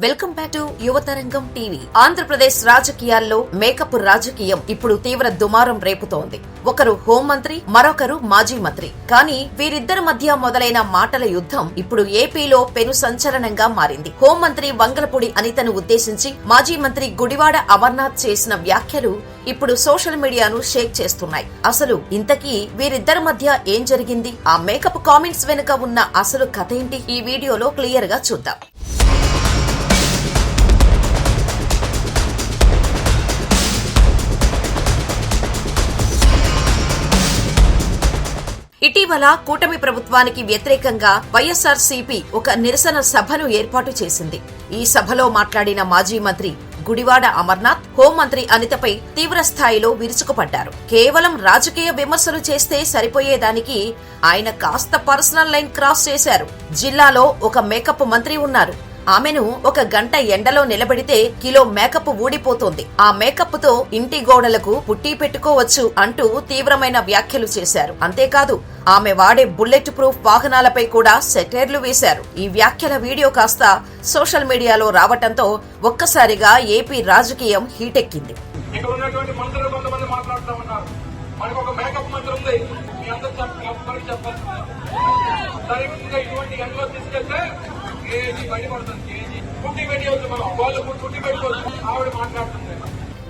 Welcome back to Yuvatarangam TV. Andhra Pradesh రాజకీయాల్లో makeup రాజకీయం ఇప్పుడు తీవ్ర దుమారం రేపుతోంది. ఒకరు హోంమంత్రి, మరొకరు మాజీ మంత్రి. కానీ వీరిద్దరి మధ్య మొదలైన మాటల యుద్ధం ఇప్పుడు ఏపీలో పెను సంచలనంగా మారింది. హోంమంత్రి వంగలపూడి అనితను ఉద్దేశించి మాజీ మంత్రి గుడివాడ అమర్నాథ్ చేసిన వ్యాఖ్యలు ఇప్పుడు సోషల్ మీడియాను షేక్ చేస్తున్నాయి. అసలు ఇంతకీ వీరిద్దరి మధ్య ఏం జరిగింది? ఆ మేకప్ కామెంట్స్ వెనుక ఉన్న అసలు కథ ఏంటి? ఈ వీడియోలో క్లియర్ గా చూద్దాం. ఇటీవల కూటమి ప్రభుత్వానికి వ్యతిరేకంగా వైఎస్ఆర్సీపీ ఒక నిరసన సభను ఏర్పాటు చేసింది. ఈ సభలో మాట్లాడిన మాజీ మంత్రి గుడివాడ అమర్నాథ్ హోంమంత్రి అనితపై తీవ్ర స్థాయిలో విరుచుకుపడ్డారు. కేవలం రాజకీయ విమర్శలు చేస్తే సరిపోయేదానికి ఆయన కాస్త పర్సనల్ లైన్ క్రాస్ చేశారు. జిల్లాలో ఒక మేకప్ మంత్రి ఉన్నారు. ఆమెను ఒక గంట ఎండలో నిలబెడితే కిలో మేకప్ ఊడిపోతోంది. ఆ మేకప్ తో ఇంటి గోడలకు పుట్టి పెట్టుకోవచ్చు అంటూ తీవ్రమైన వ్యాఖ్యలు చేశారు. అంతేకాదు ఆమె వాడే బుల్లెట్ ప్రూఫ్ వాహనాలపై కూడా సెటైర్లు వేశారు. ఈ వ్యాఖ్యల వీడియో కాస్త సోషల్ మీడియాలో రావటంతో ఒక్కసారిగా ఏపీ రాజకీయం హీటెక్కింది.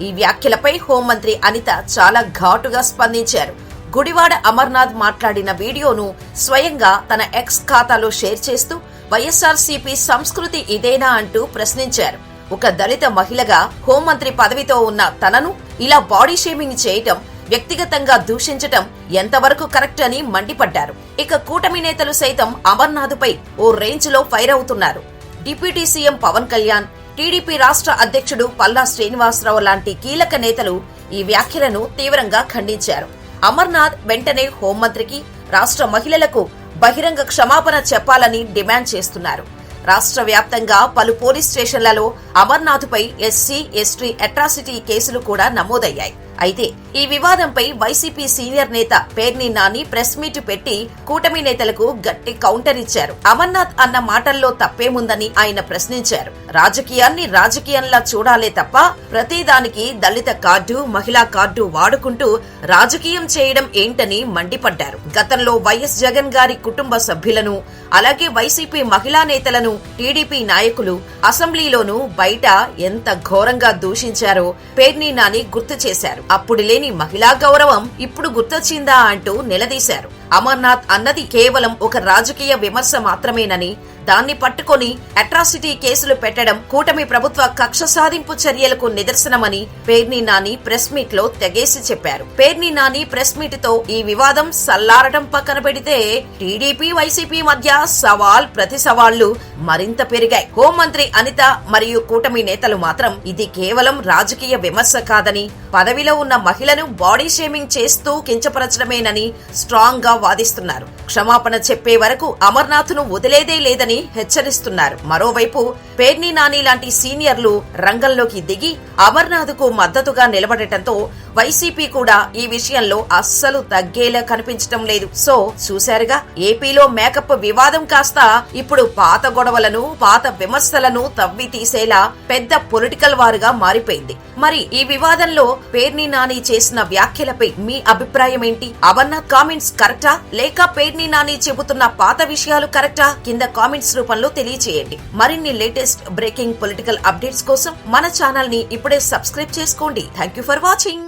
ఈ వ్యాఖ్యలపై హోంమంత్రి అనిత చాలా ఘాటుగా స్పందించారు. గుడివాడ అమర్నాథ్ మాట్లాడిన వీడియోను స్వయంగా తన ఎక్స్ ఖాతాలో షేర్ చేస్తూ వైఎస్ఆర్సీపీ సంస్కృతి ఇదేనా అంటూ ప్రశ్నించారు. ఒక దళిత మహిళగా హోంమంత్రి పదవితో ఉన్న తనను ఇలా బాడీ షేమింగ్ చేయటం, వ్యక్తిగతంగా దూషించటం ఎంతవరకు కరెక్ట్ అని మండిపడ్డారు. ఇక కూటమి నేతలు సైతం అమర్నాథ్ పై ఓ రేంజ్ లో ఫైర్ అవుతున్నారు. Deputy CM Pawan Kalyan, TDP రాష్ట్ర అధ్యక్షుడు పల్లా శ్రీనివాసరావు లాంటి కీలక నేతలు ఈ వ్యాఖ్యలను తీవ్రంగా ఖండించారు. అమర్నాథ్ వెంటనే హోంమంత్రికి, రాష్ట్ర మహిళలకు బహిరంగ క్షమాపణ చెప్పాలని డిమాండ్ చేస్తున్నారు. రాష్ట్ర వ్యాప్తంగా పలు పోలీస్ స్టేషన్లలో అమర్నాథ్ పై ఎస్సీ, ఎస్టీ అట్రాసిటీ కేసులు కూడా నమోదయ్యాయి. అయితే ఈ వివాదంపై వైసీపీ సీనియర్ నేత పేర్ని నాని ప్రెస్ మీట్ పెట్టి కూటమి నేతలకు గట్టి కౌంటర్ ఇచ్చారు. అమర్నాథ్ అన్న మాటల్లో తప్పేముందని ఆయన ప్రశ్నించారు. రాజకీయాన్ని రాజకీయంలా చూడాలే తప్ప ప్రతిదానికి దళిత కార్డు, మహిళా కార్డు వాడుకుంటూ రాజకీయం చేయడం ఏంటని మండిపడ్డారు. గతంలో వైఎస్ జగన్ గారి కుటుంబ సభ్యులను, అలాగే వైసీపీ మహిళా నేతలను టీడీపీ నాయకులు అసెంబ్లీలోనూ బయట ఎంత ఘోరంగా దూషించారో పేర్ని నాని గుర్తు చేశారు. అప్పుడు లేని మహిళా గౌరవం ఇప్పుడు గుర్తొచ్చిందా అంటూ నిలదీశారు. అమర్నాథ్ అన్నది కేవలం ఒక రాజకీయ విమర్శ మాత్రమేనని, దాన్ని పట్టుకొని అట్రాసిటీ కేసులు పెట్టడం కూటమి ప్రభుత్వ కక్ష సాధింపు చర్యలకు నిదర్శనమని పేర్ని నాని ప్రెస్ మీట్ లో తెగేసి చెప్పారు. పేర్ని నాని ప్రెస్ మీట్ తో ఈ వివాదం సల్లారడం పక్కన పెడితే టీడీపీ, వైసీపీ మధ్య సవాల్ ప్రతి సవాళ్లు మరింత పెరిగాయి. హోంమంత్రి అనిత మరియు కూటమి నేతలు మాత్రం ఇది కేవలం రాజకీయ విమర్శ కాదని, పదవిలో ఉన్న మహిళను బాడీ షేమింగ్ చేస్తూ కించపరచడమేనని స్ట్రాంగ్ గా వాదిస్తున్నారు. క్షమాపణ చెప్పే వరకు అమర్నాథ్ ను వదిలేదే లేదని హెచ్చరిస్తున్నారు. మరోవైపు పేర్ని నాని లాంటి సీనియర్లు రంగంలోకి దిగి అమర్నాథ్ కు మద్దతుగా నిలబడటంతో వైసీపీ కూడా ఈ విషయంలో అస్సలు తగ్గేలా కనిపించడం లేదు. సో చూశారుగా, ఏపీలో మేకప్ వివాదం కాస్త ఇప్పుడు పాత గొడవలను, పాత విమర్శలను తవ్వి తీసేలా పెద్ద పొలిటికల్ వారుగా మారిపోయింది. మరి ఈ వివాదంలో పేర్ని నాని చేసిన వ్యాఖ్యలపై మీ అభిప్రాయం ఏంటి? అమర్నాథ్ కామెంట్స్ కరెక్టా, లేక పేర్ని నాని చెబుతున్న పాత విషయాలు కరెక్టా? కింద కామెంట్స్ రూపంలో తెలియచేయండి. మరిన్ని లేటెస్ట్ బ్రేకింగ్ పొలిటికల్ అప్డేట్స్ కోసం మన ఛానల్ ని ఇప్పుడే సబ్స్క్రైబ్ చేసుకోండి. Thank you for watching.